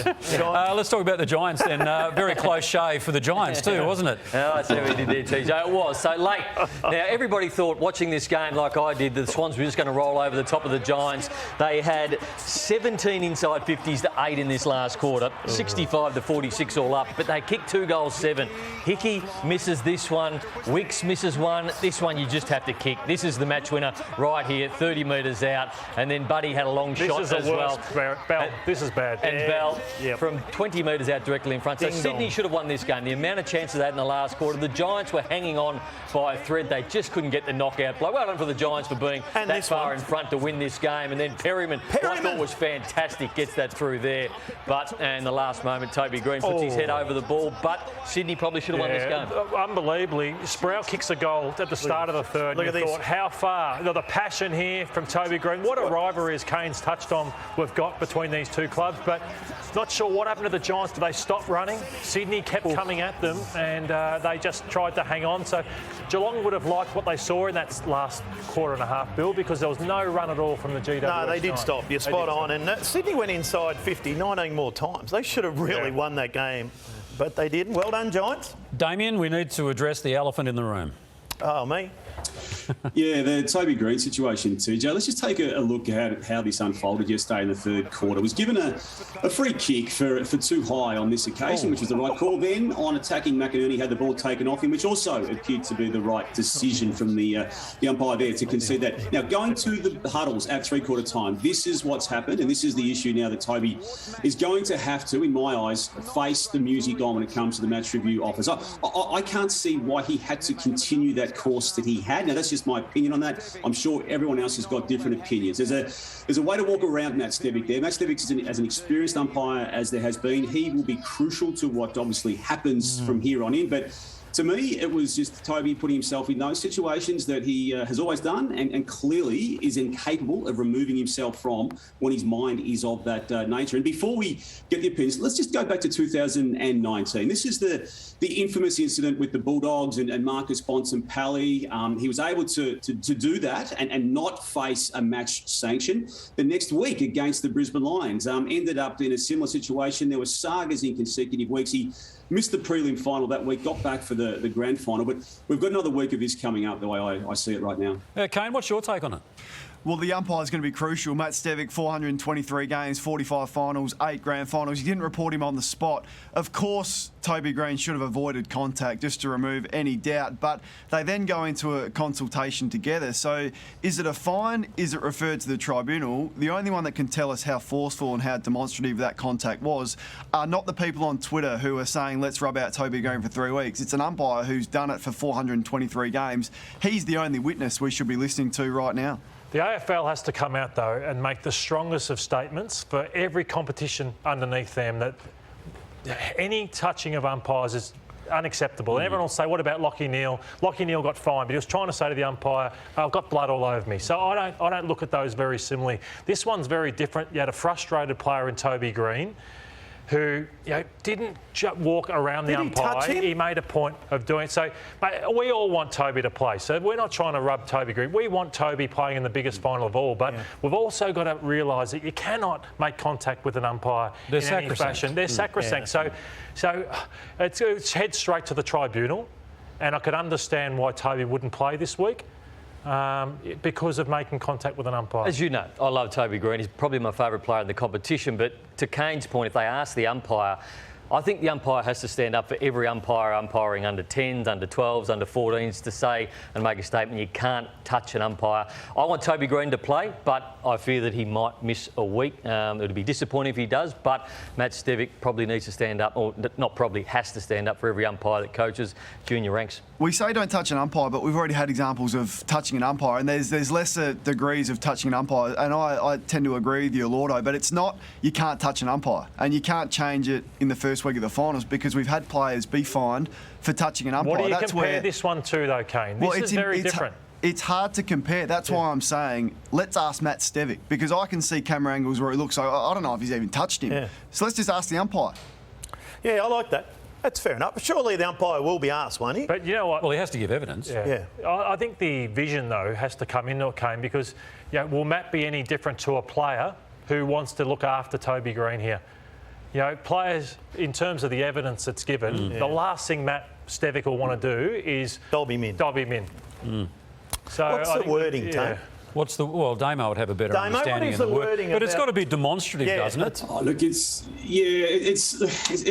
Let's talk about the Giants then. Very close shave for the Giants too, wasn't it? Oh, I see what you did there, TJ. It was. So late. Now, everybody thought, watching this game like I did, the Swans were just going to roll over the top of the Giants. They had 17 inside 50s to 8 in this last quarter, 65 to 46 all up, but they kicked 2 goals, 7. Hickey misses this one. Wicks misses one. This one you just have to kick. This is the match winner right here, 30 metres out. And then Buddy had a long shot as well. Bell, this is bad. And Bell from 20 metres out directly in front. So Sydney should have won this game. The amount of chances they had in the last quarter. The Giants were hanging on by a thread. They just couldn't get the knockout blow. Well done for the Giants for being that far in front to win this game. And then Perryman, I thought was fantastic, gets that through there. But in the last moment, Toby Greene puts his head over the ball. But Sydney probably should have won this game. Unbelievably, Sprout kicks a goal at the start of the third. Look at this. How far? The passion here from Toby Greene. What a rivalry, as Kane's touched on, we've got between these two clubs. But not sure what happened to the Giants. Did they stop running? Sydney kept coming at them, and they just tried to hang on. So Geelong would have liked what they saw in that last quarter and a half, Bill, because there was no run at all from the GWS. No, they did stop. You're spot on. And Sydney went inside 50 19 more times. They should have really won that game, but they didn't. Well done, Giants. Damien, we need to address the elephant in the room. Oh, me? Yeah, the Toby Greene situation, TJ. Let's just take a look at how this unfolded yesterday in the third quarter. Was given a free kick for too high on this occasion, which was the right call. Then on attacking McInerney, had the ball taken off him, which also appeared to be the right decision from the umpire there to concede that. Now, going to the huddles at three-quarter time, this is what's happened, and this is the issue now that Toby is going to have to, in my eyes, face the music on when it comes to the match review office. I can't see why he had to continue that course that he had. Now, that's just my opinion on that. I'm sure everyone else has got different opinions. There's a way to walk around Matt Stevic there. Matt Stevic is as an experienced umpire as there has been. He will be crucial to what obviously happens from here on in. But to me, it was just Toby putting himself in those situations that he has always done and clearly is incapable of removing himself from when his mind is of that nature. And before we get the opinions, let's just go back to 2019. This is the infamous incident with the Bulldogs and Marcus Bontempelli. He was able to do that and not face a match sanction. The next week against the Brisbane Lions, ended up in a similar situation. There were sagas in consecutive weeks. He missed the prelim final that week, got back for the grand final, but we've got another week of this coming up the way I see it right now. Kane, what's your take on it? Well, the umpire is going to be crucial. Matt Stevic, 423 games, 45 finals, 8 grand finals. You didn't report him on the spot. Of course, Toby Greene should have avoided contact just to remove any doubt, but they then go into a consultation together. So is it a fine? Is it referred to the tribunal? The only one that can tell us how forceful and how demonstrative that contact was are not the people on Twitter who are saying, let's rub out Toby Greene for 3 weeks. It's an umpire who's done it for 423 games. He's the only witness we should be listening to right now. The AFL has to come out, though, and make the strongest of statements for every competition underneath them that any touching of umpires is unacceptable. And everyone will say, what about Lachie Neale? Lachie Neale got fined, but he was trying to say to the umpire, I've got blood all over me. So I don't look at those very similarly. This one's very different. You had a frustrated player in Toby Greene who didn't walk around the umpire. He made a point of doing it. So mate, we all want Toby to play. So we're not trying to rub Toby Greene. We want Toby playing in the biggest final of all. But we've also got to realise that you cannot make contact with an umpire in any fashion. They're sacrosanct. So it's head straight to the tribunal. And I could understand why Toby wouldn't play this week. Because of making contact with an umpire. As you know, I love Toby Greene. He's probably my favourite player in the competition. But to Kane's point, if they ask the umpire, I think the umpire has to stand up for every umpire umpiring under 10s, under 12s, under 14s to say and make a statement you can't touch an umpire. I want Toby Greene to play, but I fear that he might miss a week. It would be disappointing if he does, but Matt Stevic probably needs to stand up, or not probably, has to stand up for every umpire that coaches junior ranks. We say don't touch an umpire, but we've already had examples of touching an umpire, and there's lesser degrees of touching an umpire, and I tend to agree with you, Lordo, but it's not you can't touch an umpire, and you can't change it in the first week of the finals because we've had players be fined for touching an umpire. What do you compare this one to, though, Kane? This is very different. It's hard to compare. That's why I'm saying let's ask Matt Stevic, because I can see camera angles where it looks like I don't know if he's even touched him. Yeah. So let's just ask the umpire. Yeah, I like that. That's fair enough. Surely the umpire will be asked, won't he? But you know what? Well, he has to give evidence. Yeah. I think the vision, though, has to come into it, Kane, because will Matt be any different to a player who wants to look after Toby Greene here? You know, players, in terms of the evidence that's given, the last thing Matt Stevic will want to do is Dob him in. So What's the wording, Tone? What's the Damo would have a better Damo, understanding what is of the the word, wording but it's about- got to be demonstrative, doesn't it? Oh, look, it's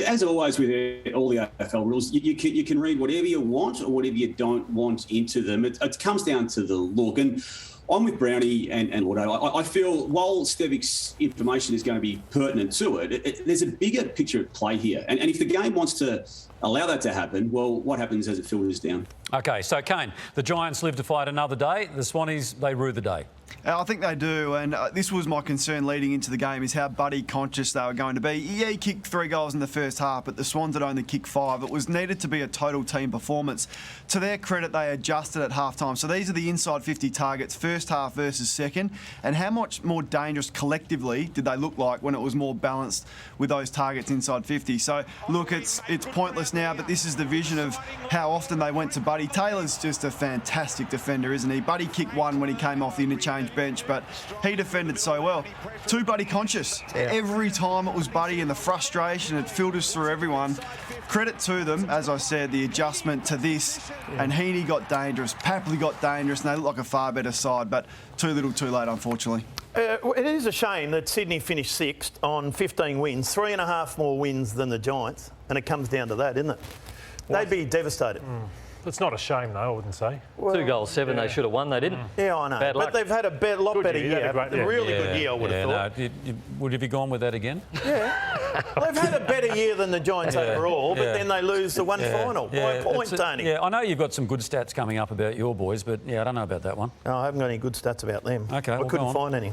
as always with all the AFL rules. You can read whatever you want or whatever you don't want into them. It comes down to the look, and I'm with Brownie and Auto. I feel while Stevic's information is going to be pertinent to it, there's a bigger picture at play here, and if the game wants to allow that to happen, well, what happens as it filters down? Okay, so Kane, the Giants live to fight another day. The Swannies, they rue the day. I think they do, and this was my concern leading into the game, is how buddy conscious they were going to be. Yeah, he kicked 3 goals in the first half, but the Swans had only kicked 5. It was needed to be a total team performance. To their credit, they adjusted at half-time. So these are the inside 50 targets, first half versus second, and how much more dangerous collectively did they look like when it was more balanced with those targets inside 50. So, look, it's pointless now, but this is the vision of how often they went to Buddy. Taylor's just a fantastic defender, isn't he? Buddy kicked 1 when he came off the interchange bench, but he defended so well. Too Buddy conscious. Yeah. Every time it was Buddy, and the frustration, it filters through everyone. Credit to them, as I said, the adjustment to this, and Heaney got dangerous, Papley got dangerous, and they look like a far better side, but too little too late, unfortunately. It is a shame that Sydney finished 6th on 15 wins, 3.5 more wins than the Giants, and it comes down to that, isn't it? They'd be devastated. It's not a shame, though, I wouldn't say. Well, 2 goals, 7, they should have won, they didn't. Yeah, I know. Bad but luck. they've had a lot better year. They had year. a great year. A really good year, I would have thought. No, would you be gone with that again? Yeah. They've had a better year than the Giants overall, but then they lose the one final by a point, Tony. Yeah, I know you've got some good stats coming up about your boys, but I don't know about that one. No, I haven't got any good stats about them. Okay, I well, couldn't go on. find any.